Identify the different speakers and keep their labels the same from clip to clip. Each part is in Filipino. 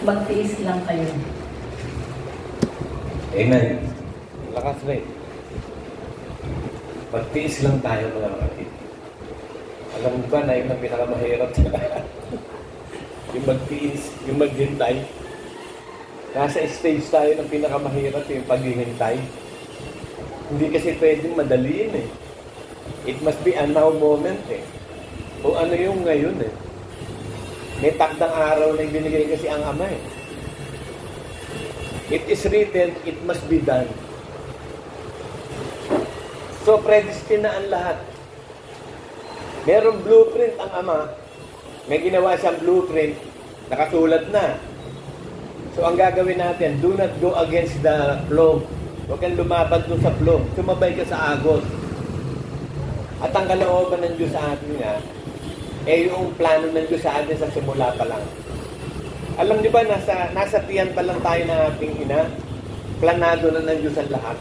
Speaker 1: magtiis lang kayo.
Speaker 2: Amen. Lakas rin. Magtiis lang tayo mga kapatid. Alam mo ba na yun ang pinakamahirap sa lahat? Yung magtiis, yung maghintay. Nasa stage tayo ng pinakamahirap yung paghihintay. Hindi kasi pwedeng madaliin eh. It must be a now moment eh. O ano yung ngayon eh. May takdang araw na ibinigay kasi ang Ama eh. It is written, it must be done. So, predestinaan lahat. Merong blueprint ang Ama. May ginawa siyang blueprint. Nakasulat na. So, ang gagawin natin, do not go against the flow. Huwag kang lumaban doon sa flow. Sumabay ka sa agos. At ang kalooban ng Diyos sa atin nga, yung plano ng Diyos sa atin sa simula pa lang. Alam niyo ba, nasa tiyan pa lang tayo ng ating ina, planado na ng Diyos ang lahat.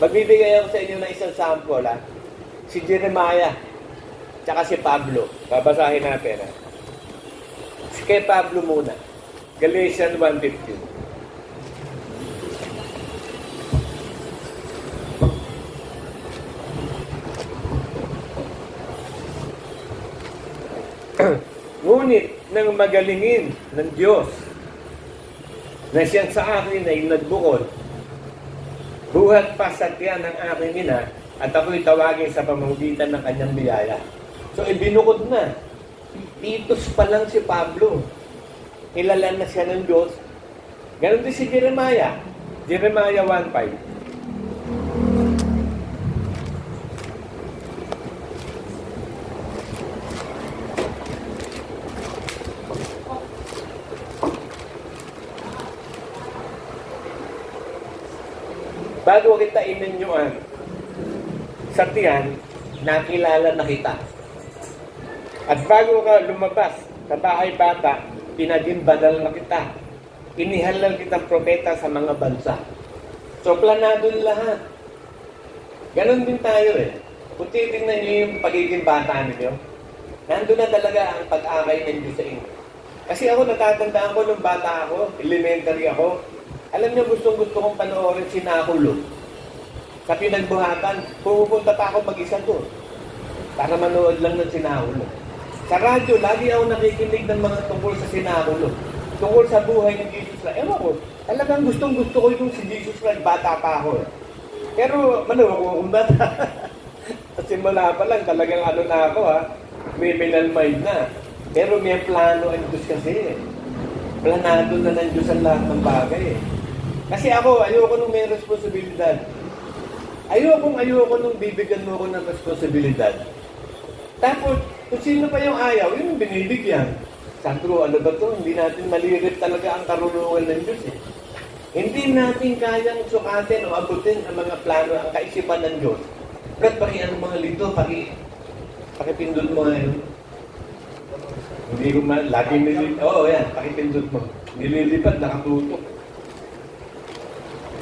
Speaker 2: Magbibigay ako sa inyo ng isang sample, ha? Si Jeremiah, tsaka si Pablo. Babasahin natin, ha? Si kay Pablo muna. Galatians 1:15. Ngunit nang magalingin ng Diyos na siyang sa akin ay nagbukod, buhat pa sa tiyan ng aking ina, at ako'y tawagin sa pamamagitan ng kanyang biyaya. So, ibinukod na. Titus pa lang si Pablo. Kilala na siya ng Diyos. Ganon din si Jeremiah. Jeremiah 1:5. Bago kita inunyuan sa tiyan, nakilala na kita. At bago ka lumabas sa bahay bata, pinaging banal na kita. Inihalal kitang propeta sa mga bansa. So, planado lahat. Ganon din tayo eh. Kung titignan niyo yung pagiging bata ninyo, nandun na talaga ang pag-akay ng Diyos sa inyo. Kasi ako, natatandaan ko nung bata ako, elementary ako, alam niyo, gustong-gusto kong panoorin si Nakulo. Sa pinagbuhatan, pupunta pa ako mag-isa doon para manood lang ng Sinakulo. Sa radyo, lagi ako nakikinig ng mga tungkol sa Sinakulo. Tungkol sa buhay ng Jesus Christ. Ewan ko, talagang gustong-gusto ko yung si Jesus Christ, bata pa ako. Pero, maluwa ko kung bata. Sa simula pa lang, talagang ano na ako criminal mind na. Pero may plano ang Diyos kasi. Planado na ng Diyos ang lahat ng bagay eh. Kasi ako, ayoko nung may responsibilidad. Ayoko nung bibigyan mo ako ng responsibilidad. Tapos, kung sino pa yung ayaw, yun yung binibigyan. Sandro, ano ba to? Hindi natin malirip talaga ang karunungan ng Diyos eh. Hindi natin kayang sukatin o abutin ang mga plano, ang kaisipan ng Diyos. Brad, pakiano mga lito, pakipindot mo ngayon. Hindi ko laging nililipad. Oo, yan, pakipindot mo. Nililipad, nakatutok.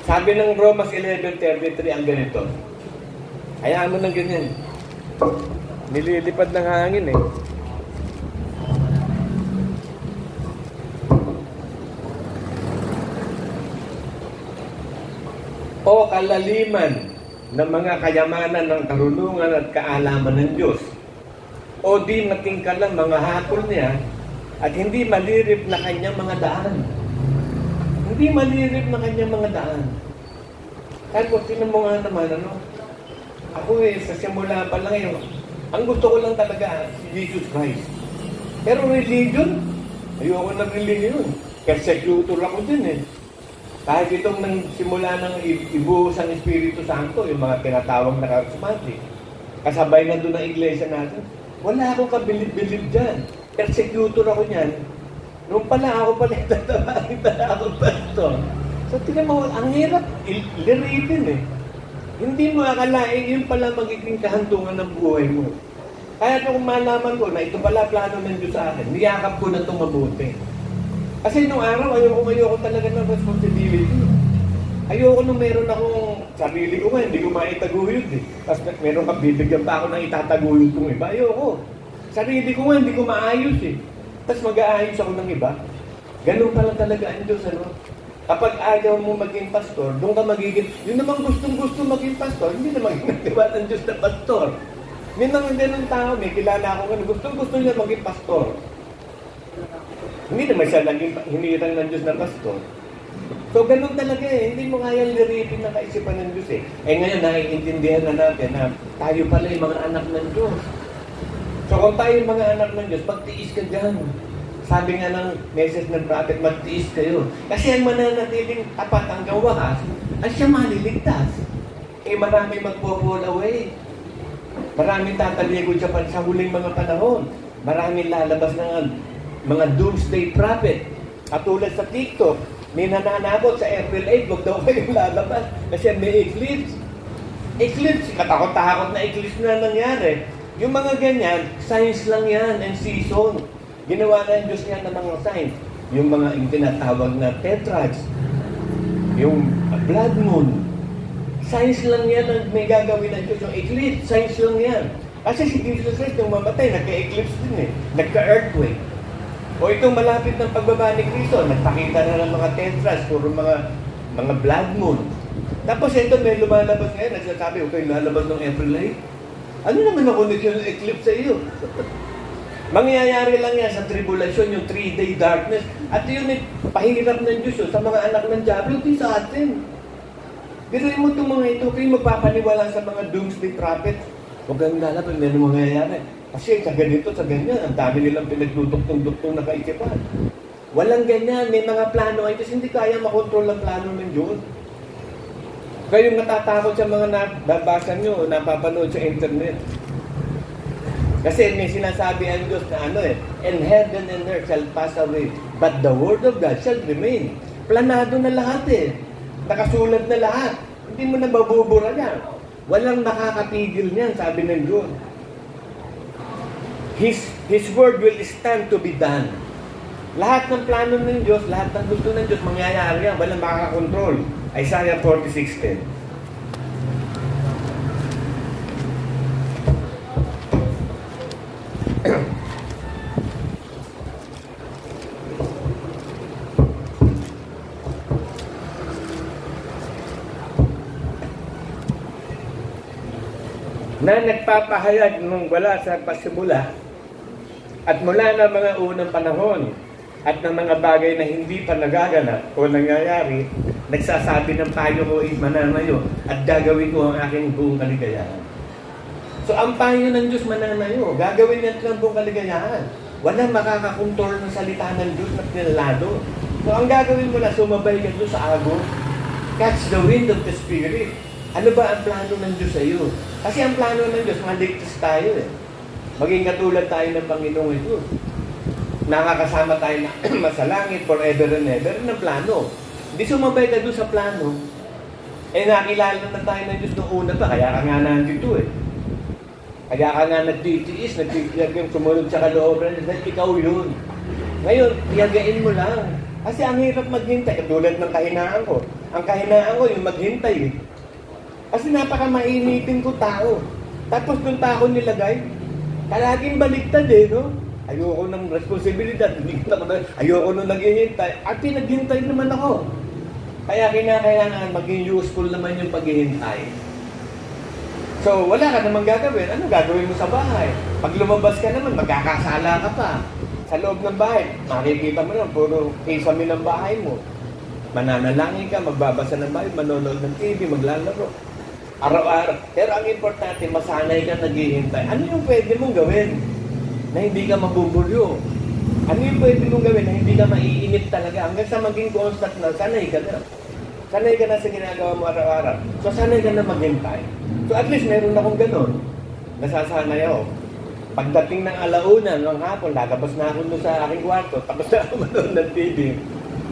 Speaker 2: Sabi ng Romans 11:33 ang ganito. Hayaan mo ng ganyan. Nililipad ng hangin eh. O kalaliman ng mga kayamanan ng karunungan at kaalaman ng Diyos. O di matingkalang mga hakol niya at hindi malirip na kanyang mga daan. Hindi malirip na kanyang mga daan. Kaya kung tinan mo nga naman, ako sa simula pa lang yun, ang gusto ko lang talaga si Jesus Christ. Pero religion, ayoko ng religion. Persecutor ako din eh. Kahit itong nang simula ng ibuhos ang Espiritu Santo, yung mga tinatawag na charismatic, kasabay na doon ang iglesia natin, wala akong kabilib-bilib dyan. Persecutor ako niyan. Noong pala ako pala tatabahin pala ako pastor. So tingnan mo, ang hirap liritin eh. Hindi mo akalain yun pala magiging kahantungan ng buhay mo. Kaya kung malaman ko na ito pala plano ng Diyos sa akin, niyakap ko na itong mabuti. Kasi nung araw, ayoko talaga ng responsibility. Ayoko nung meron akong sarili ko nga, hindi ko maitaguyod eh. Tapos meron ka, bibigyan pa ako ng itataguyod kong iba. Ayoko. Sarili ko nga, hindi ko maayos eh. Tapos mag-aayos ako ng iba. Ganun pala talaga ang Diyos, ano? Kapag ayaw mo maging pastor, doon ka magiging, yun naman gustong-gusto maging pastor, hindi naman ginagawa ng Diyos na pastor. May mga ganun tao, may kilala ako nga, gustong-gusto niya maging pastor. Hindi naman siya naging hinirang ng Diyos na pastor. So, ganun talaga eh. Hindi mo kayang liripin ng kaisipan ng Diyos eh. Eh ngayon, naiintindihan na natin na tayo pala yung mga anak ng Diyos. So, kung tayo yung mga anak ng Diyos, magtiis ka dyan. Sabi nga ng message ng prophet, magtiis kayo. Kasi ang mananatiling tapat hanggang wakas, ay siya maliligtas. Eh marami magpo-fall away. Maraming tatalikod sa huling mga panahon. Maraming lalabas ng mga doomsday prophet. Katulad sa TikTok, may nananabot sa April 8, huwag daw kayong lalabas. Kasi may eclipse. Eclipse, katakot-takot na eclipse na nangyari. Yung mga ganyan, science lang yan and season. Ginawa na yung Diyos yan ng mga signs. Yung mga tinatawag na tetrads, yung blood moon. Science lang yan ang may gagawin ng Diyos. Yung eclipse, science lang yan. Kasi si Jesus Christ, nung mamatay, nagka-eclipse din eh. Nagka-earthquake. O itong malapit ng pagbaba ni Cristo, nagpakita na ng mga tetrads, puro mga blood moon. Tapos ito, may lumalabas ngayon, nagsasabi, okay, lalabas ng April 8. Ano naman ang connection ng eclipse sa iyo? Mangyayari lang yan sa tribulation, yung 3-day darkness. At yun ay pahirap ng Diyos yun, sa mga anak ng Diablo, di sa atin. Biruin mo itong mga ito, kayo magpapaniwala sa mga doomsday prophet. Huwag kang lalapin, meron mangyayari. Kasi sa ganito, sa ganyan, ang dami nilang pinagduduktong-duktong na kaisipan. Walang ganyan, may mga plano ay kasi hindi kaya makontrol ang plano ng Diyos. Kayong natatakot sa mga nababasa nyo, napapanood sa internet. Kasi may sinasabi ang Diyos na and heaven and earth shall pass away, but the word of God shall remain. Planado na lahat eh. Nakasulat na lahat. Hindi mo na mabubura yan. Walang makakapigil niyan, sabi ng Diyos. His word will stand to be done. Lahat ng plano ng Diyos, lahat ng gusto ng Diyos, mangyayari yan. Walang makakakontrol. Isaiah 46:10. Na nagpapahayag nung wala sa pasimula at mula na mga unang panahon at ng mga bagay na hindi pa nagaganap o nangyayari, nagsasabi ng payo ko ay mananayo at gagawin ko ang aking buong kaligayahan. So ang payo ng Diyos mananayo, gagawin niya ang buong kaligayahan. Walang makakakontrol ng salita ng Diyos na pinalado. So ang gagawin mo na, sumabay ka doon sa agos, catch the wind of the Spirit. Ano ba ang plano ng Diyos sa iyo? Kasi ang plano ng Diyos, maligtas tayo eh. Maging katulad tayo ng Panginoong ito. Nakakasama tayo na masalangit forever and ever ng plano. Hindi sumabay ka doon sa plano. Eh nakilala na tayo ng Diyos noong una pa, kaya ka nga nandito eh. Kaya ka nga nagtitiis, nagtitiyagang sumunod sa kalooban, ikaw yun. Ngayon, tiyagain mo lang. Kasi ang hirap maghintay, katulad ng kahinaan ko. Ang kahinaan ko yung maghintay eh. Kasi napaka-mainitin ko tao. Tapos doon pa ako nilagay. Palaging baliktad eh, no? Ayoko ng responsibilidad. Ayoko nung naghihintay. At pinaghintay naman ako. Kaya kinakailangan maging useful naman yung paghihintay. So, wala ka namang gagawin. Ano gagawin mo sa bahay? Pag lumabas ka naman, magkakasala ka pa. Sa loob ng bahay, makikita mo lang, puro kisame ng bahay mo. Mananalangin ka, magbabasa ng bahay, manonood ng TV, maglalaro. Araw-araw. Pero ang importante, masanay ka naghihintay. Ano yung pwede mong gawin na hindi ka mabubulyo? Ano yung pwede mong gawin na hindi ka maiinip talaga? Hanggang sa maging constant na, sanay ka na. Sanay ka na sa ginagawa mo araw-araw. So, sanay ka na maghintay. So, at least meron akong ganun. Nasasanay ako. Pagdating ng alauna, ng hapon, lalabas na ako doon sa aking kwarto. Tapos na ako manood ng TV.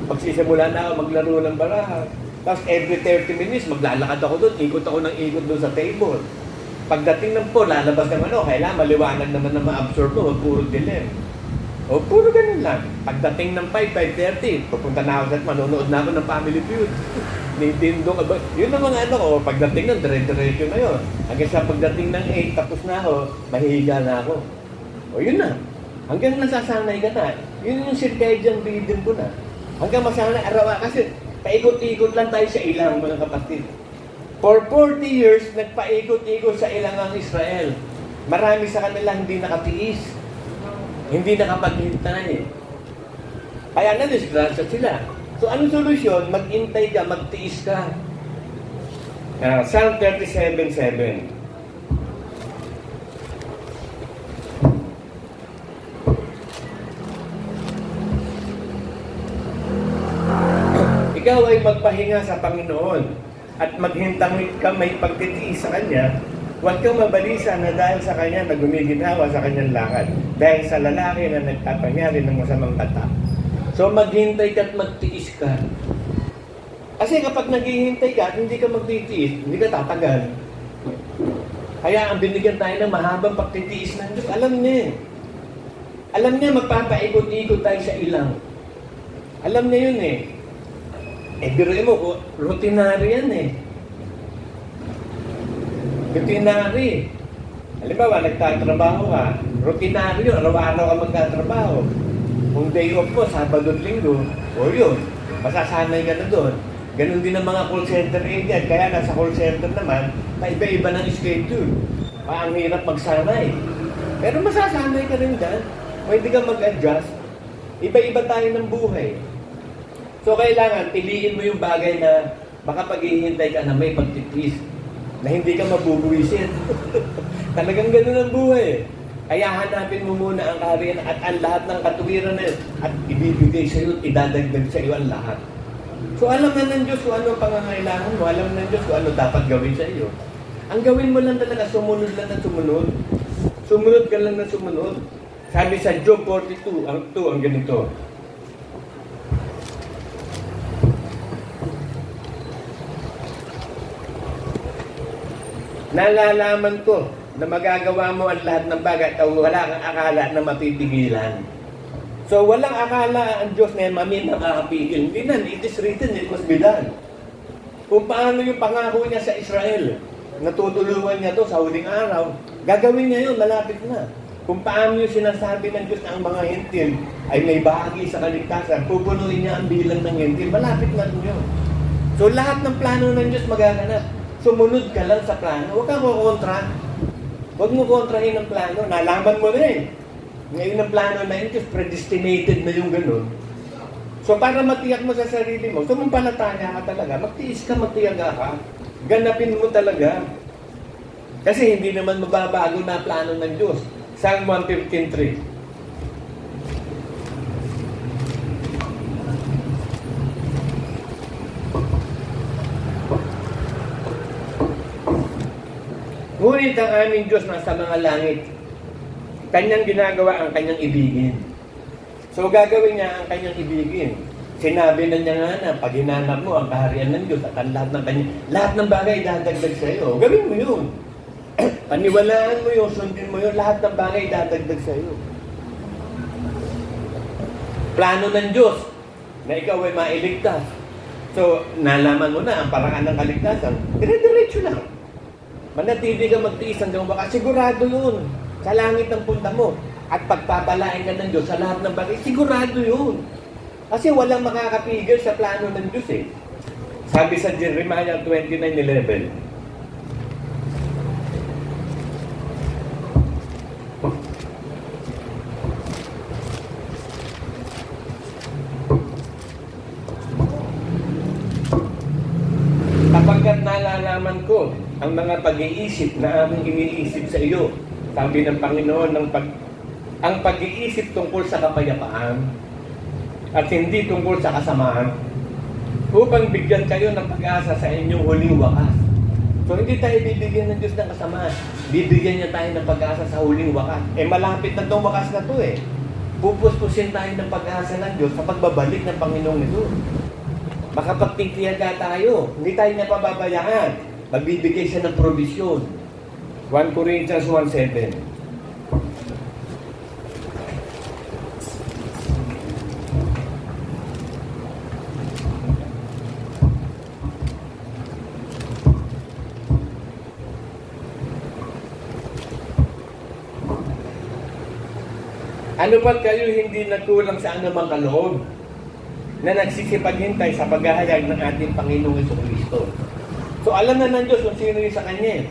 Speaker 2: Pagsisimula na ako maglaro ng baraha. Tapos every 30 minutes, maglalakad ako doon. Ikot ako ng ikot doon sa table. Pagdating ng po, lalabas naman ako. Kailangan maliwanag naman na ma-absorb mo. Huwag puro dilim. O puro ganun lang. Pagdating ng 5:30, pupunta na ako sa manonood na ako ng Family Feud. Nintendo ka ba? Yun ang mga ano ko. Pagdating ng dire-diretso na yun. Hanggang sa pagdating ng 8, tapos na ako, mahihiga na ako. O yun na. Hanggang nasasanay ka na. Yun yung circadian rhythm ko na. Hanggang masanay araw kasi paikot-ikot lang tayo sa ilang, mga kapatid. For 40 years, nagpaikot-ikot sa ilang ang Israel. Marami sa kanila hindi nakatiis. Hindi nakapaghintay. Kaya na-disgrasya sila. So, anong solusyon? Mag-intay ka, magtiis ka. Psalm 37:7. Ikaw ay magpahinga sa Panginoon at maghintang ka may pagtitiis sa Kanya. Huwag kang mabalisa na dahil sa Kanya na gumiginawa sa Kanyang lakad. Dahil sa lalaki na nagpapangyari ng masamang kata. So maghintay ka at magtiis ka. Kasi kapag naghihintay ka at hindi ka magtitiis, hindi ka tatagal. Kaya ang binigyan tayo ng mahabang pagtitiis ng Diyos, alam niya. Alam niya magpapaikot-ikot tayo sa ilang. Alam niya yun eh. Biruin mo, rutinary yan eh. Rutinary. Halimbawa, nagtatrabaho ka, rutinary yun, araw-araw ka magtatrabaho. Kung day off mo, Sabado at Linggo, o yun, masasanay ka na doon. Ganon din ang mga call center agent, kaya nasa call center naman, paiba-iba ng schedule. Ang hirap magsanay. Pero masasanay ka rin dyan. Pwede ka mag-adjust. Iba-iba tayo ng buhay. So, kailangan, piliin mo yung bagay na makapag-ihintay ka na may pagtitiis, na hindi ka mabubuwisin. Talagang ganun ang buhay. Kaya hanapin mo muna ang kaharian at ang lahat ng katuwiran na yun, at ibibigay sa iyo, idadagdag sa iyo ang lahat. So, alam na ng Diyos kung ano ang pangangailangan mo, alam na ng Diyos kung ano dapat gawin sa iyo. Ang gawin mo lang talaga, sumunod lang na sumunod. Sumunod ka lang na sumunod. Sabi sa Job 42, ang ganito. Nalalaman ko na magagawa mo ang lahat ng bagay at wala kang akala na mapipigilan. So, walang akala ang Diyos na mami makakapigil. Hindi na, it is written, it must be done. Kung paano yung pangako niya sa Israel, natutulungan niya to sa huling araw, gagawin niya yun, malapit na. Kung paano yung sinasabi ng Diyos na ang mga hentil ay may bahagi sa kaligtasan, pupunuin niya ang bilang ng hentil, malapit na yun. So, lahat ng plano ng Diyos magaganap. Sumunod ka lang sa plano. Huwag kang kukontra. Huwag mo kontrahin ang plano. Nalaman mo na eh. Ngayon ang plano na yun, just predestinated na yung ganun. So para matiyak mo sa sarili mo, sumampalataya ka talaga. Magtiis ka, magtiyaga ka. Ganapin mo talaga. Kasi hindi naman mababago na plano ng Diyos. Psalm 115:3. Ngunit ang aming Diyos nasa mga langit. Kanyang ginagawa ang kanyang ibigin. So gagawin niya ang kanyang ibigin. Sinabi na niya nga na pag hinanap mo ang kaharian ng Diyos at ang lahat ng bagay dadagdag sa iyo. Gawin mo yun. Paniwalaan mo yun, sundin mo yun, lahat ng bagay dadagdag sa iyo. Plano ng Diyos na ikaw ay mailigtas. So nalaman mo na ang paraan ng kaligtasan, dire-diretso lang. Manatili ka magtiis hanggang wakas. Sigurado yun. Sa langit ang punta mo. At pagpapalain ka ng Diyos sa lahat ng bagay, sigurado yun. Kasi walang makakapigil sa plano ng Diyos eh. Sabi sa Jeremiah 29:11. Kapagkat nalalaman ko ang mga pag-iisip na aming iniisip sa iyo, sabi ng Panginoon, ang pag-iisip tungkol sa kapayapaan at hindi tungkol sa kasamaan, upang bigyan kayo ng pag-asa sa inyong huling wakas. So hindi tayo bibigyan ng Diyos ng kasamaan, bibigyan niya tayo ng pag-asa sa huling wakas. Malapit na itong wakas na ito eh. Pupuspusin tayo ng pag-asa ng Diyos sa pagbabalik ng Panginoong ito. Makapagtitiyaga tayo, hindi tayo niya pababayaan. Magbibigay siya ng provision. 1 Corinthians 1:7. Ano ba't kayo hindi nagkulang sa anumang kaloob na nagsisipaghintay sa paghahayag ng ating Panginoong Jesucristo? So alam na ng Diyos kung sino yung sa Kanya.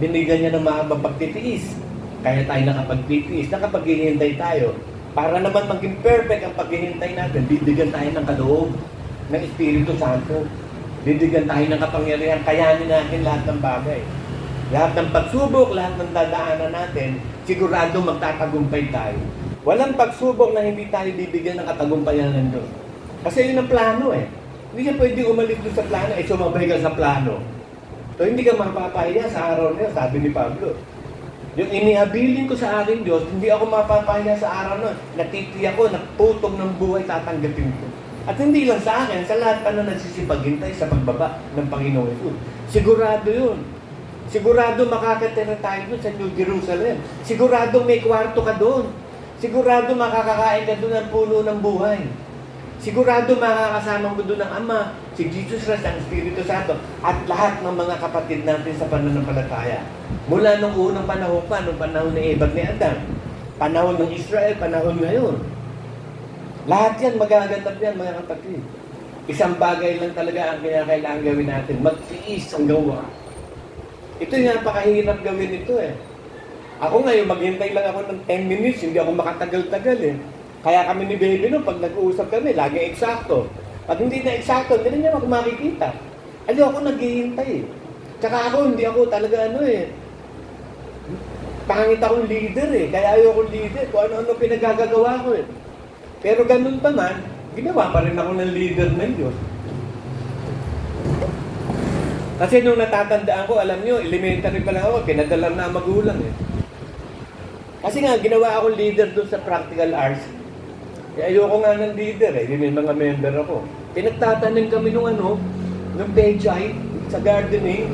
Speaker 2: Binigyan niya ng mahabang pagtitiis. Kaya tayo nakapagtitiis, nakapaghihintay tayo. Para naman maging perfect ang paghihintay natin, bibigyan tayo ng kaloob ng Espiritu Santo. Bibigyan tayo ng kapangyarihan, kayanin natin lahat ng bagay. Lahat ng pagsubok, lahat ng dadaanan natin, sigurado magtatagumpay tayo. Walang pagsubok na hindi tayo bibigyan ng katagumpayan ng Diyos. Kasi yun ang plano eh. Hindi ka pwede umalis doon sa plano, sumabay ka sa plano. So hindi ka mapapahiya sa araw na yun, sabi ni Pablo. Yung inihabilin ko sa aking Diyos, hindi ako mapapahiya sa araw na yun. Natiti ako, naputong ng buhay, tatanggapin ko. At hindi lang sa akin, sa lahat pa na nagsisipaghintay sa pagbaba ng Panginoon Jesus. Sigurado yun. Sigurado makakatira tayo doon sa New Jerusalem. Sigurado may kwarto ka doon. Sigurado makakakain ka doon ng puno ng buhay. Sigurado makakasama mo doon ang Ama, si Jesus Christ, ang Espiritu Santo, at lahat ng mga kapatid natin sa pananampalataya. Mula nung unang panahon pa, nung panahon ni Eva ni Adam, panahon ng Israel, panahon ngayon. Lahat yan, magaganap yan, mga kapatid. Isang bagay lang talaga ang kinakailangan gawin natin, magtiis ang gawa. Ito yung napakahirap gawin ito eh. Ako ngayon, maghintay lang ako ng 10 minutes, hindi ako makatagal-tagal eh. Kaya kami ni Baby no, pag nag-uusap kami, lagi eksakto. Pag hindi na eksakto, hindi na niya ako makikita. Ano ako naghihintay eh. Tsaka ako, hindi ako talaga pangit akong leader eh. Kaya ayoko leader, kung ano-ano pinagagagawa ko eh. Pero ganun pa man, ginawa pa rin ako ng leader ng Diyos. Kasi nung natatandaan ko, alam nyo, elementary pa lang ako, pinadala na magulang eh. Kasi nga, ginawa akong leader doon sa practical arts. Ayoko nga ng leader eh, may mga member ako. Pinagtatanim kami nung pechay sa gardening.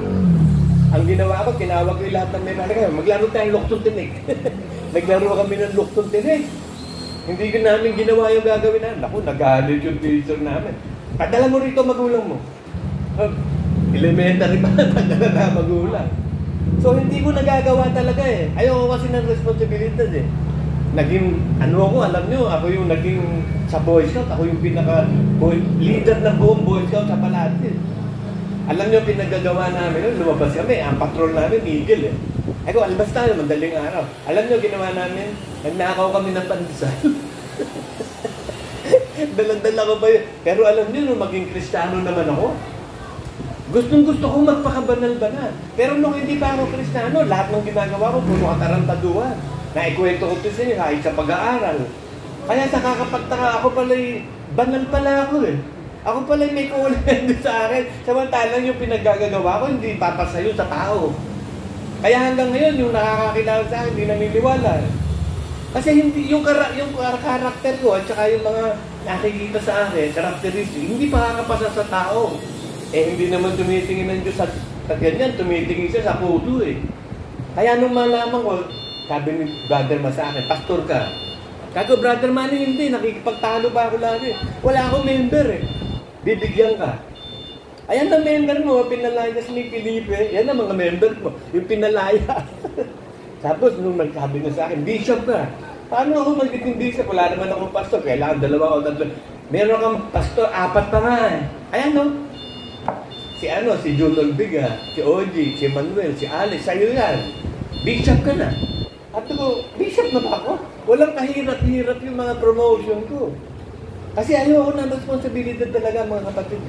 Speaker 2: Ang ginawa ko, kinawag ko yung lahat ng member. Maglaro tayong luktong tinig. Naglaro kami ng luktong tinig. Hindi ko namin ginawa yung gagawin namin. Naku, nagalit yung teacher namin. Padala mo rito magulang mo. Elementary pa, padala na magulang. So, hindi ko nagagawa talaga eh. Ayoko kasi ng responsibilidad eh. Naging, alam nyo, ako yung naging sa Boy Scout, ako yung leader ng buong Boy Scout sa Palate. Alam nyo, pinagagawa namin, lumabas kami, ang patrol namin, Eagle eh. Ako, albas tayo, madaling araw. Alam nyo, ginawa namin, nagnakaw kami ng pandesal. Dalang-dala ko ba yun? Pero alam nyo, nung maging Kristiyano naman ako, gustong-gusto ko magpakabanal-banal. Pero nung hindi pa ako Kristiyano, lahat ng ginagawa ko, puno katarantaduhan. Naikwento ko ito sa inyo, kahit sa pag-aaral. Kaya sa kakapagtaka, ako pala'y, banal pala ako eh. Ako pala'y may kulang sa akin. Samantalang yung pinaggagawa ko, hindi papasayo sa tao. Kaya hanggang ngayon, yung nakakakilala sa akin, hindi naniniwala. Kasi hindi, yung karakter ko, at saka yung mga nakikita sa akin, characteristic, hindi pa kakapasa sa tao. Eh, hindi naman tumitingin ng Diyos sa ganyan, tumitingin siya sa puto eh. Kaya nung malaman ko, sabi ni Brother Ma sa akin, pastor ka. Kako, Brother Manny, hindi, nakikipagtalo pa ako lagi. Wala akong member eh. Bibigyan ka. Ayan ang member mo, Pinalayas ni Felipe, yan ang mga member mo, yung Pinalaya. Tapos, nung nagsabi na sa akin, bishop ka. Paano ako magiging bishop? Wala naman akong pastor, kailangan 2 o 3. Meron kang pastor, 4 pa nga eh. Ayan no? Si Jun Olbiga, si Oji, si Manuel, si Alex, sa'yo yan. Bishop ka na. At ako, bishop na ba ako? Walang kahirap-hirap yung mga promotion ko. Kasi ayoko ng responsibilidad talaga mga kapatid.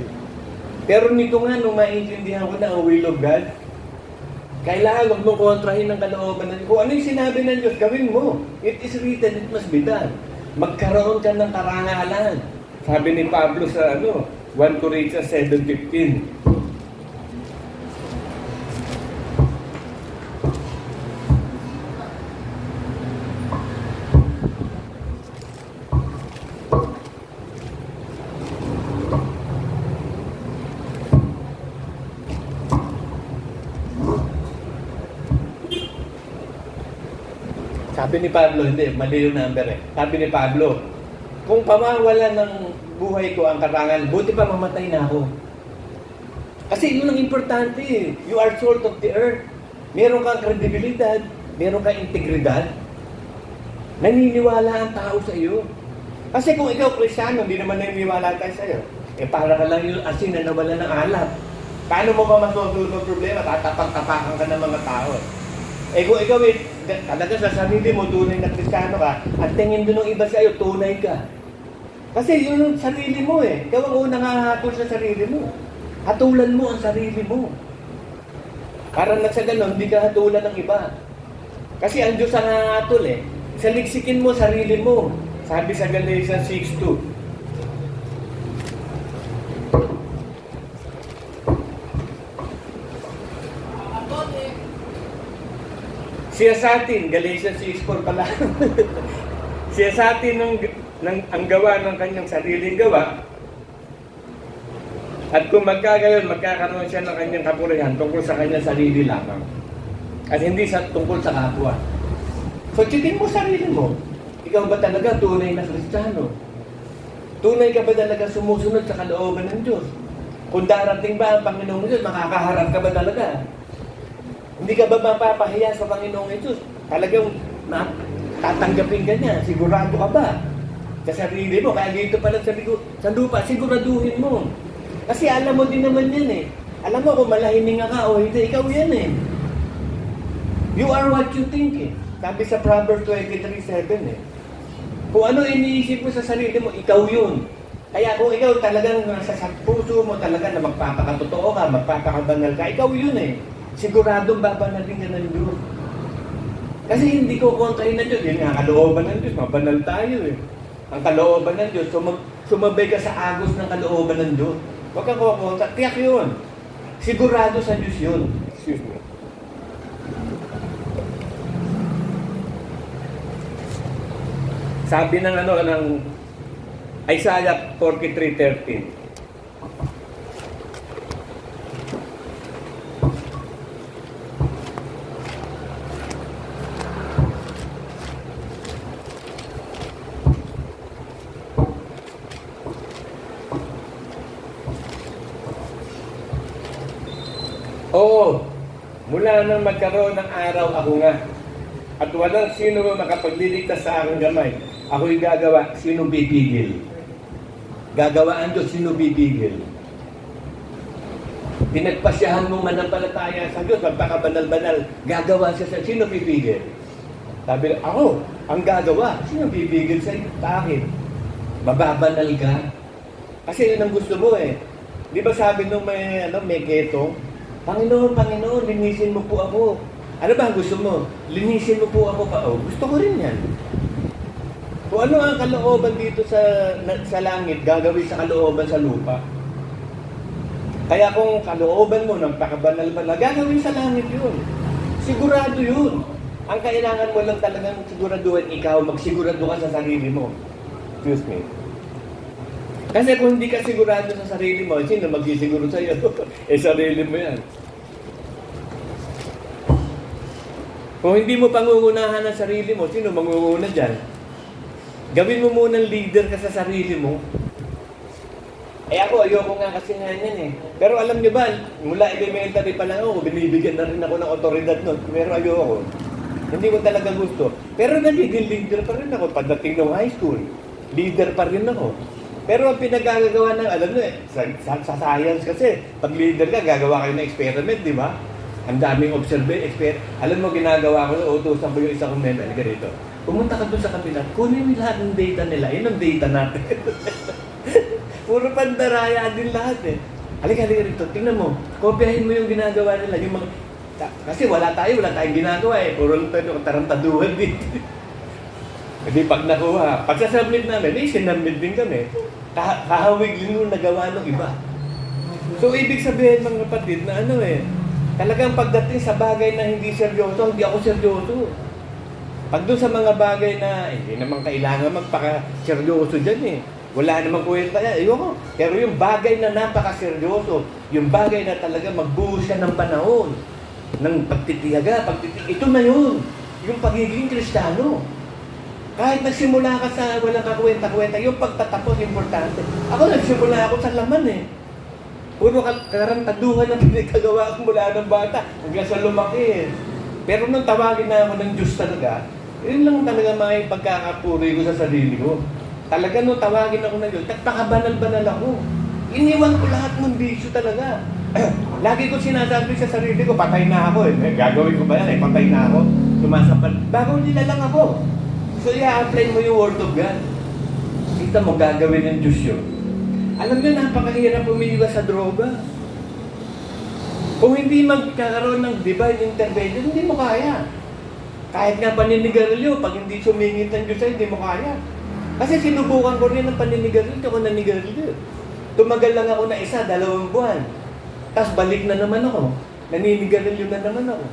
Speaker 2: Pero nito nga, nung maintindihan ko na ang will of God, kailangan huwag mong kontrahin ng kalooban ng Diyos. Kung ano yung sinabi ng Diyos, gawin mo. It is written, it must be done. Magkaroon ka ng karangalan. Sabi ni Pablo sa 1 Corinthians 7:15. Sabi ni Pablo, hindi, mali yung number eh. Sabi ni Pablo, kung pamawala ng buhay ko ang karangal, buti pa mamatay na ako. Kasi yun ang importante eh. You are salt of the earth. Meron kang kredibilidad, meron kang integridad. Naniniwala ang tao sa iyo. Kasi kung ikaw Kristiyano, hindi naman naniniwala tayo sa iyo. Para ka lang yung asin na nawala ng alat. Paano mo ba masolve ang problema? Tatapang-tapakan ka ng mga tao. Kung ikaw talaga sa sarili mo, tunay na Kristiyano ka, at tingin doon ng iba sa iyo, tunay ka. Kasi yun yung sarili mo Ikaw ang unang hahatol sa sarili mo. Hatulan mo ang sarili mo. Para na sa ganon, hindi ka hatulan ng iba. Kasi ang Diyos ang hahatol Saliksikin mo sarili mo. Sabi sa Galatians 6:2. Siya sa atin, Galatians 6:4 pala. Siya sa atin ang gawa ng kanyang sariling gawa. At kung magkagayon, magkakaroon siya ng kanyang kapurihan tungkol sa kanyang sarili lamang. At hindi tungkol sa kapwa. So, checkin mo sarili mo. Ikaw ba talaga tunay na Kristiyano? Tunay ka ba talaga sumusunod sa kalooban ng Diyos? Kung darating ba ang Panginoong Diyos, makakaharap ka ba talaga? Hindi ka ba mapapahiya sa Panginoong Diyos? Talagang tatanggapin ka niya. Sigurado ka ba? Sa sarili mo. Kaya dito pala sa lupa, siguraduhin mo. Kasi alam mo din naman yan Alam mo kung malahininga ka o hindi, ikaw yan You are what you think Sabi sa Proverbs 23:7 Kung ano iniisip mo sa sarili mo, ikaw yun. Kaya kung ikaw talagang nasa puso mo talaga na magpapakatotoo ka, magpapakabanal ka, ikaw yun Siguradong babanalin ka ng Diyos. Kasi hindi ko kontrahin ng Diyos. Yun nga, kalooban ng Diyos. Mabanal tayo Ang kalooban ng Diyos, sumabay ka sa agos ng kalooban ng Diyos. Huwag kang kukontra. Tiyak yun. Sigurado sa Diyos yun. Excuse me. Sabi ng Isaiah 43:13. Oo, mula nang magkaroon ng araw ako nga, at walang sino makapagliligtas sa aking gamay. Ako'y gagawa, sino bibigil? Gagawa ang Diyos, sino bibigil? Pinagpasyahan mong manampalataya sa Diyos, magpakabanal-banal, gagawa siya sa sino bibigil? Sabi, ako, ang gagawa, sino bibigil sa akin? Mababanal ka? Kasi yun ang gusto mo Di ba sabi nung may keto, Panginoon, linisin mo po ako. Ano ba gusto mo? Linisin mo po ako pa. Gusto ko rin yan. Kung ano ang kalooban dito sa langit, gagawin sa kalooban sa lupa. Kaya kung kalooban mo ng pakabanal-banal, gagawin sa langit yun. Sigurado yun. Ang kailangan mo lang talagang siguraduhan ikaw, magsigurado ka sa sarili mo. Excuse me. Kasi kung hindi ka sigurado sa sarili mo, sino magsisiguro sa iyo? Sarili mo yan. Kung hindi mo pangungunahan ang sarili mo, sino mangunguna dyan? Gawin mo munang leader ka sa sarili mo. Ako, ayoko nga kasi nga yan Pero alam niyo ba, mula elementary pa lang ako, binibigyan na rin ako ng otoridad nun. Pero ayoko. Hindi ko talaga gusto. Pero nagiging leader pa rin ako pagdating ng high school. Leader pa rin ako. Pero ang pinagagawa ng, alam niyo sa science kasi, pag leader ka, gagawa kayo ng experiment, di ba? Ang daming alam mo, ginagawa ko, utusan ko yung isa kong member, ganito. Pumunta ka doon sa kabila, kunin mo lahat ng data nila. Yun ang data natin. Puro pandaraya din lahat Halika rito, tingnan mo. Kopyahin mo yung ginagawa nila. Kasi wala tayong ginagawa Puro lang tayo tarantaduhan dito. Hindi pag nakuha, pagsasubmit namin, sinubmit din kami. Kahawig din yung nagawa ng iba. So, ibig sabihin mga kapatid na talagang pagdating sa bagay na hindi seryoso, hindi ako seryoso. Pag doon sa mga bagay na hindi naman kailangan magpaka-seryoso dyan Wala namang kwenta yan. Ayoko. Pero yung bagay na napaka-seryoso, yung bagay na talaga magbuhos ka ng panahon, ng pagtitiyaga, ito na yun. Yung pagiging Kristiyano. Kahit nagsimula ka sa walang kakwenta-kwenta, yung pagtatapos, importante. Ako nagsimula ako sa laman Puro karantaduhan na pinagkagawa ko mula ng bata hanggang sa lumaki Pero nung tawagin na ako ng Diyos talaga, Yun lang talaga mga pagkakapuri ko sa sarili ko. Talaga no, tawagin ako na Diyos, nagpakabanal-banal ako. Iniwan ko lahat ng bisyo talaga. Lagi ko sinasabi sa sarili ko, patay na ako eh. Gagawin ko ba yan eh, patay na ako. Sumasapal. Bago nila lang ako. So i-apply mo yung Word of God. Kita mo, gagawin ng Diyos yun. Alam nyo, napakahirap umiiwas sa droga. Kung hindi magkakaroon ng divine intervention, hindi mo kaya. Kahit nga paninigarilyo, pag hindi sumingit ng Diyos ay hindi mo kaya. Kasi sinubukan ko rin ng paninigarilyo, ako naninigarilyo. Tumagal lang ako na 1-2 buwan. Tapos balik na naman ako. Naninigarilyo na naman ako.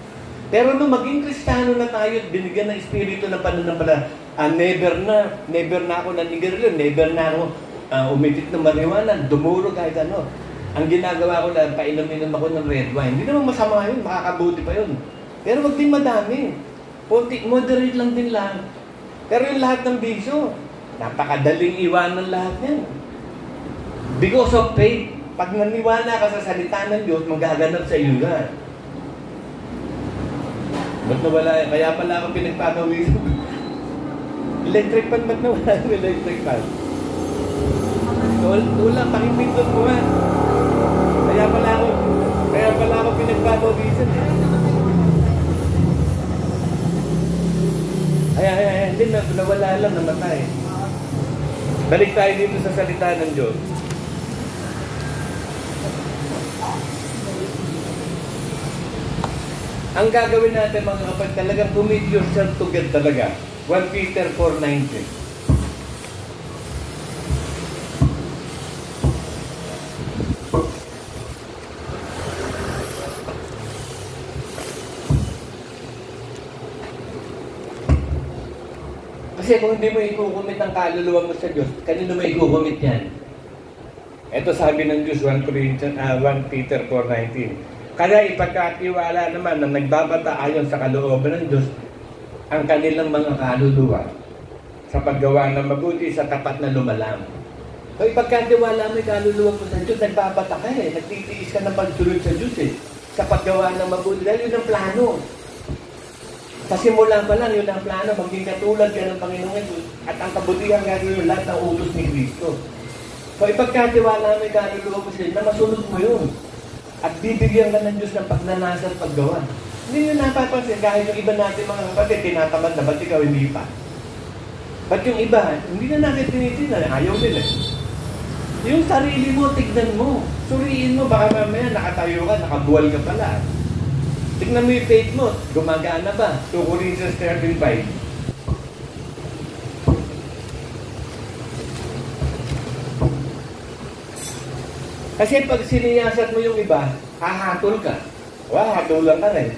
Speaker 2: Pero nung maging Kristiyano na tayo, binigyan ng Espiritu ng pananampalataya, never na ako naninigarilyo, never na ako umitit ng marijuana, dumuro kahit ano. Ang ginagawa ko lang, painom-inom ako ng red wine. Hindi naman masama yun, makakabuti pa yun. Pero wag din madami. Moderate lang din lang. Pero yung lahat ng bisyo, napakadaling iwanan lahat yan. Because of faith, pag naniwala ka sa salita ng Diyos, magaganap sa iyo yan. Ba't nawala? Kaya pala ako pinagpapawis. Electric fan, ba't nawala yung electric fan? Wala, pakipindot mo nga. Kaya pala ako pinagpapawisan. Hindi na, nawala lang, namatay. Balik tayo dito sa salita ng Diyos. Ang gagawin natin mga kapatid, talagang commit yourself to God talaga. 1 Peter 4:19. Kasi kung hindi mo ikukumit ang kaluluwa mo sa Diyos, kanino mo ikukumit yan? Ito sabi ng Diyos, 1 Peter 4:19. Kaya ipagkatiwala naman na nagbabata ayon sa kalooban ng Diyos ang kanilang mga kaluluwa sa paggawa ng mabuti sa tapat na lumalang. So ipagkatiwala mo yung kaluluwa mo sa Diyos, nagbabata ka eh, nagtitiis ka ng pagsunod sa Diyos eh, sa paggawa ng mabuti. Dahil yun ang plano. Sa simula pa lang, yun ang plano, maging katulad ka ng Panginoon Diyos at ang kabutihan gagawin lahat ng utos ni Kristo. So ipagkatiwala mo yung kaluluwa mo sa Diyos na masunod mo yun. At bibigyan ka ng Diyos ng pagnanasa at paggawa. Hindi nyo napapansin, kahit yung iba natin mga kapatid, tinatamad na, ba't ikaw hindi pa? Ba't yung iba, hindi na natin tinitin, ayaw nila. Yung sarili mo, tignan mo. Suriin mo, baka mamaya nakatayo ka, nakabuwal ka pala. Tignan mo yung faith mo, gumagana ba? 2 Corinthians 13:5. Kasi pag siniyasat mo yung iba, hahatol ka. Hatulan ka rin.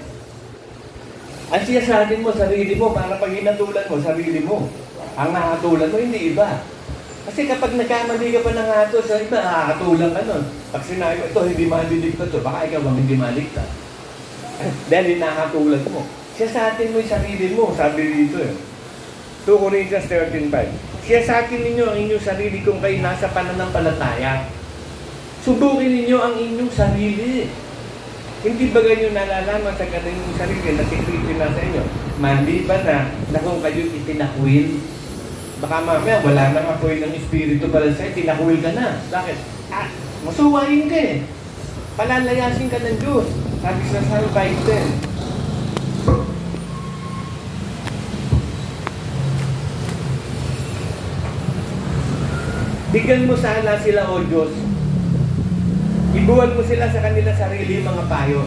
Speaker 2: Ang siyasatin mo, sarili mo, para pag hinatulan mo, sarili mo. Ang hahatulan mo, hindi iba. Kasi kapag nagkamali ka pa ng hatol sa iba, hahatulan ka nun. Pag sinabi mo, ito, hindi maliligtas to, baka ikaw ang hindi maligtas. Dahil hinahatulan mo. Siyasatin mo yung sarili mo, sabi dito eh. 2 Corinthians 13:5. Siyasatin ninyo ang inyong sarili kung kayo nasa pananampalataya. Subukin ninyo ang inyong sarili. Hindi ba ganyan nalalaman sa kanilang sarili na si Kristo na sa inyo? Maliban na kung kayo itinakwil. Baka mamaya wala nang apoy ng Espiritu pala sa'yo, tinakwil ka na. Bakit? Masuwain ka eh. Palalayasin ka ng Diyos. Sabi sa Psalm 5:10. Bigyan mo sana sila, O Diyos. Ibuwan mo sila sa kanilang sarili mga payo.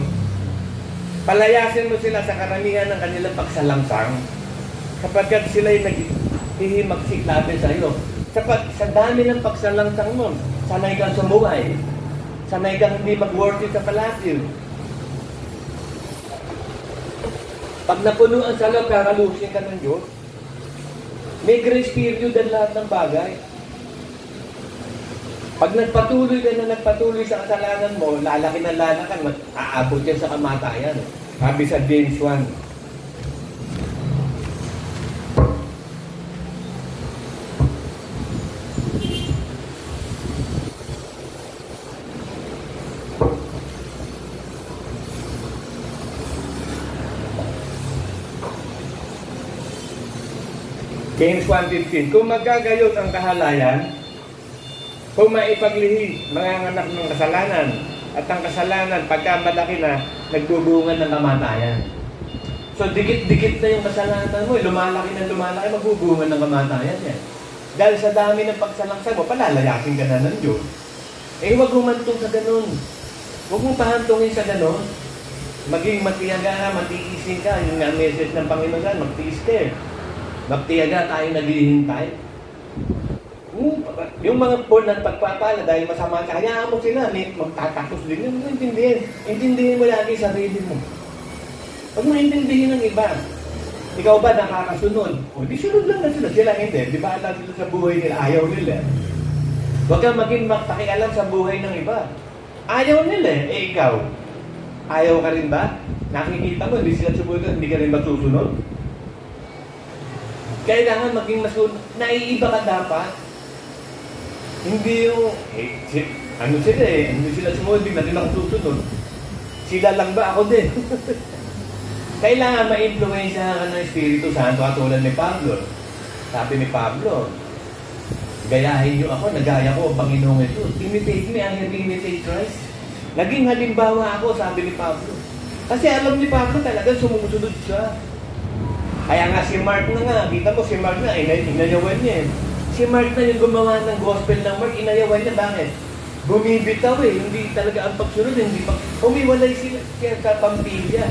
Speaker 2: Palayasin mo sila sa karamihan ng kanilang pagsalangsang. Kapagkat sila'y naghihimagsik labi sa iyo. Sa dami ng pagsalangsang mo, sanay kang sumuway. Sanay kang hindi mag-worship sa palasyo. Pag napunuan sa loob, kakalusin ka ng Diyos. May grace period ang lahat ng bagay. Pag nagpatuloy ka na nagpatuloy sa kasalanan mo, lalaki na lalakan, aabot yan sa kamatayan. Sabi sa James 1. James 1:15, kung magkagayon ang kahalayan, kung maipaglihi mga anak ng kasalanan, at ang kasalanan, pagka malaki na, nagbubungan ng kamatayan. So, dikit-dikit na yung kasalanan mo, lumalaki na lumalaki, magbubungan ng kamatayan yan. Dahil sa dami ng pagsalangsa mo, palalayasin ka na ng Diyos. Huwag humantong sa ganun. Huwag mong pahantungin sa ganun. Maging matiyaga, matiisin ka. Yung nga message ng Panginoon, magtiis ka. Magtiyaga tayo naghihintay. Yung mga pool ng pagpapala dahil masama ka, hayaan mo sila, magtatapos din yun. Intindihin mo lagi sarili mo. Huwag mo intindihin ng iba. Ikaw ba nakakasunod? O di sunod lang na sila. Sila hindi. Di ba alam sila sa buhay nila? Ayaw nila. Huwag kang maging pakialam sa buhay ng iba. Ayaw nila ikaw. Ayaw ka rin ba? Nakikita mo, hindi sila sumunod, hindi ka rin masusunod. Kailangan maging masunod. Naiiba ka dapat. Hindi yung, hindi sila sumunod, hindi natin ako susunod. Sila lang ba? Ako din. Kailangan ma-influensya ka ng Espiritu Santo katulad ni Pablo. Sabi ni Pablo, gayahin niyo ako, nagaya ko, Panginoong Jesus. Imitate me, I have imitate Christ. Naging halimbawa ako, sabi ni Pablo. Kasi alam ni Pablo talagang sumusunod siya. Kaya nga si Mark na nga, kita mo si Mark na, inayawan niya. Si Mark na yung gumawa ng gospel ng Mark, inayawan niya. Bakit? Bumibitaw hindi talaga ang pagsunod, hindi pa. Humiwalay sila sa Pampilya.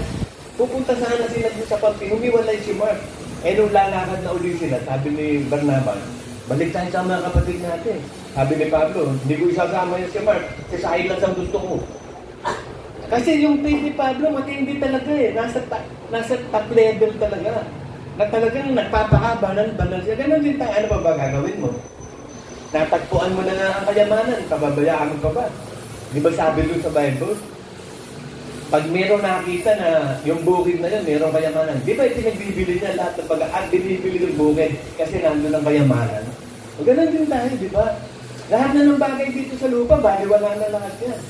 Speaker 2: Pupunta sana sila sa Pampilya, humiwalay si Mark. Nung lalakad na uli sila, sabi ni Barnabas, balik tayo sa mga kapatid natin. Sabi ni Pablo, hindi ko isasama yun si Mark, si Silas ang gusto ko. Kasi yung faith ni Pablo, matindi talaga nasa top level talaga. Na talagang nagpapakabanal siya. Ganon din tayo, ano ba gagawin mo? Natagpuan mo na nga ang kayamanan, pababayaan mo pa ba? Di ba sabi doon sa Bible? Pag mayroong nakita na yung bukid na yun, mayroong kayamanan. Di ba ipinagbibili niya lahat ng at binibili yung bukid kasi nandun ang kayamanan? O ganun din tayo, di ba? Lahat na ng bagay dito sa lupa, wala na lahat yan.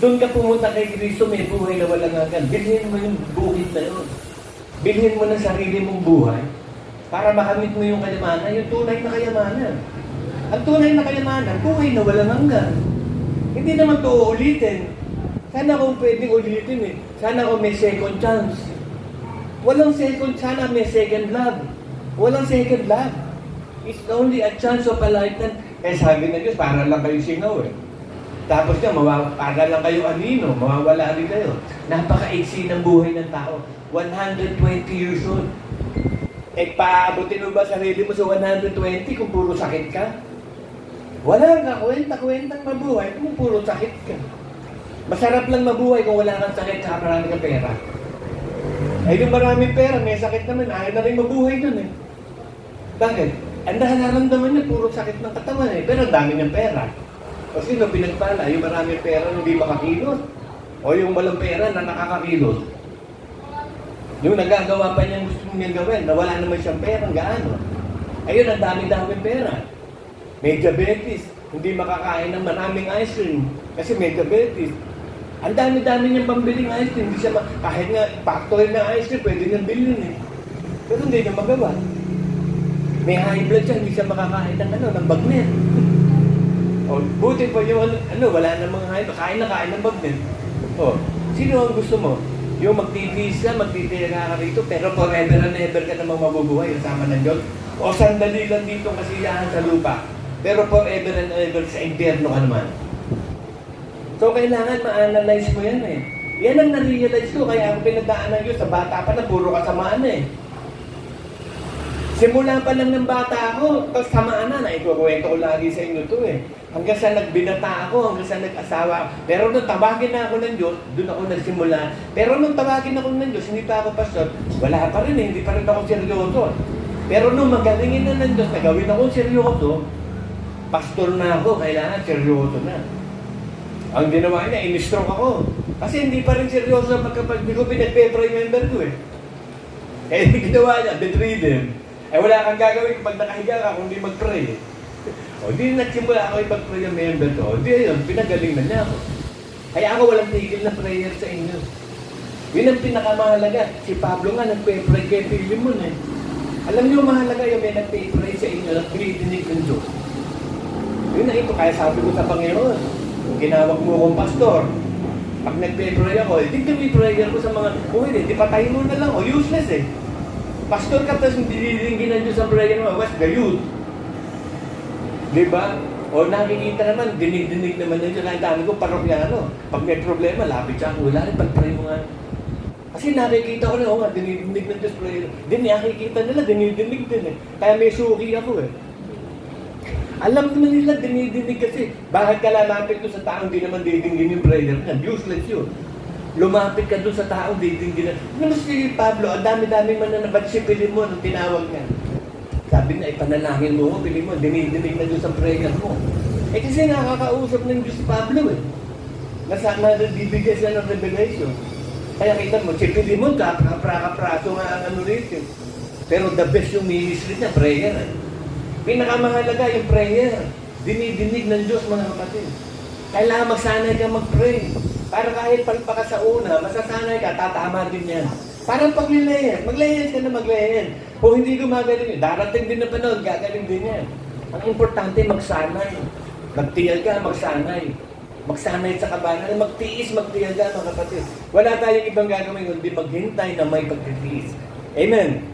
Speaker 2: Doon ka pumunta kay Kristo, may buhay na walang hanggan. Bilhin mo yung bukid na yun. Bilhin mo ng sarili mong buhay para makamit mo yung kayamanan, yung tunay na kayamanan. Ang tunay na kayamanan, buhay na walang hanggan. Hindi naman ito uulitin. Sana kung pwedeng ulitin Sana kung may second chance. Walang second, sana may second love. Walang second love. It's only a chance of a lifetime. Kaya sabi na Diyos, para lang kayo singaw Tapos niya, para lang kayo anino, mawawala rin kayo. Napaka-iksi ng buhay ng tao. 120 years old. Paabutin mo ba sarili mo sa 120 kung puro sakit ka? Wala kang kwentang mabuhay kung puro sakit ka. Masarap lang mabuhay kung wala kang sakit at marami kang pera. Yung maraming pera, may sakit naman, ayaw na rin mabuhay dun Bakit? Ang nararamdaman niya, puro sakit ng katawan pero ang dami niyang pera. O sino pinagpala? Yung maraming pera hindi makakilos? O yung walang pera na nakakakilos? Yung nagagawa pa niyang gusto niyang gawin, na wala naman siyang pera, gaano? Ayun, ang dami-daming pera. May diabetes, hindi makakain ng maraming ice cream kasi may diabetes. Ang dami-dami niyang pambiling ice cream, hindi siya kahit nga factory ng ice cream, pwede niyang bilhin Pero hindi niya magawa. May high blood siya, hindi siya makakain ng bagnet. O, buti pa yung wala namang high blood, kain ng bagnet. O, sino ang gusto mo? Yung magtitiis ka, magtitira ka rito, pero forever and ever ka namang mabubuhay kasama ng Diyos. O sandali lang dito kasiyahan sa lupa, pero forever and ever sa impyerno ka naman. So, kailangan ma-analyze mo yan Yan ang na-realize ko, kaya ang pinagdaan ng Diyos sa bata pa na puro kasamaan Simula pa lang ng bata ako, tapos tamaan na, ikukwento ko lagi sa inyo ito Hanggang sa nagbinata ako, hanggang sa nag-asawa. Pero nung tawagin na ako ng Diyos, doon ako nagsimula. Pero nung tawagin ako ng Diyos, hindi pa ako pastor, wala pa rin hindi pa rin ako seryoso. Pero nung magalingin na ng Diyos, nagawin ako seryoso, pastor na ako, kailangan seryoso na. Ang ginawa niya, in-stroke ako. Kasi hindi pa rin seryoso pagkapag hindi ko pinag-pray member ko Kaya ginawa niya, bedridden. Wala kang gagawin kapag nakahiga ka kung hindi mag-pray O di nagsimula ako ipag-pray ang member ko. Di ayun, pinagaling na niya ako. Kaya ako walang tigil na prayer sa inyo. Yun ang pinakamahalaga. Si Pablo nga nagpe-pray kay Philemon Alam niyo, mahalaga yung may nagpipray sa inyo at pinidinig ng Diyos. Yun na ito, kaya sabi ko sa Panginoon, kung ginawag mo akong pastor, pag nagpipray ako, hindi pray ko sa mga, hindi, patayin mo na lang, useless eh. Pastor ka, tapos hindi dinigin ng Diyos ang prayer mo, what's the use? Diba? O nakikita naman, dinig naman ng Diyos. Ang dami ko, parokyano. Pag may problema, lapit siya ako, wala rin, pag-pray mo nga. Kasi nakikita ko na, dinig ng Diyos prayer. Nakikita nila, dinig din eh. Kaya may suki ako eh. Alam naman nila, dinidinig kasi. Bakit ka lalapit doon sa taong di naman didinggin yung prayer niya? Useless yun. Lumapit ka doon sa taong didinggin. Naman si Pablo, ang dami-dami man na nabatsipilin mo nung tinawag niya. Sabi na, ipanalangin mo, pilin mo, dinidinig na doon sa prayer mo. Eh kasi nakakausap ng Diyos si Pablo eh. Nabibigay siya ng revelation. Kaya kita mo, sipilin mo, kapra-kapraso nga ang ano rito. Pero the best yung ministry niya, prayer eh. Pinakamahalaga yung prayer. Dinidinig ng Diyos, mga kapatid. Kailangan magsanay ka mag-pray. Para kahit palpa ka sa una, masasanay ka, tatama din yan. Parang pag-layers. Mag-layers ka na mag-layers. Kung hindi gumagaling yun, darating din na panahon, gagaling din yan. Ang importante, magsanay. Magtiyal ka, magsanay. Magsanay sa kabanan, magtiis, magtiyal ka, mga kapatid. Wala tayong ibang gagawin, kundi maghintay na may pagtitiis. Amen.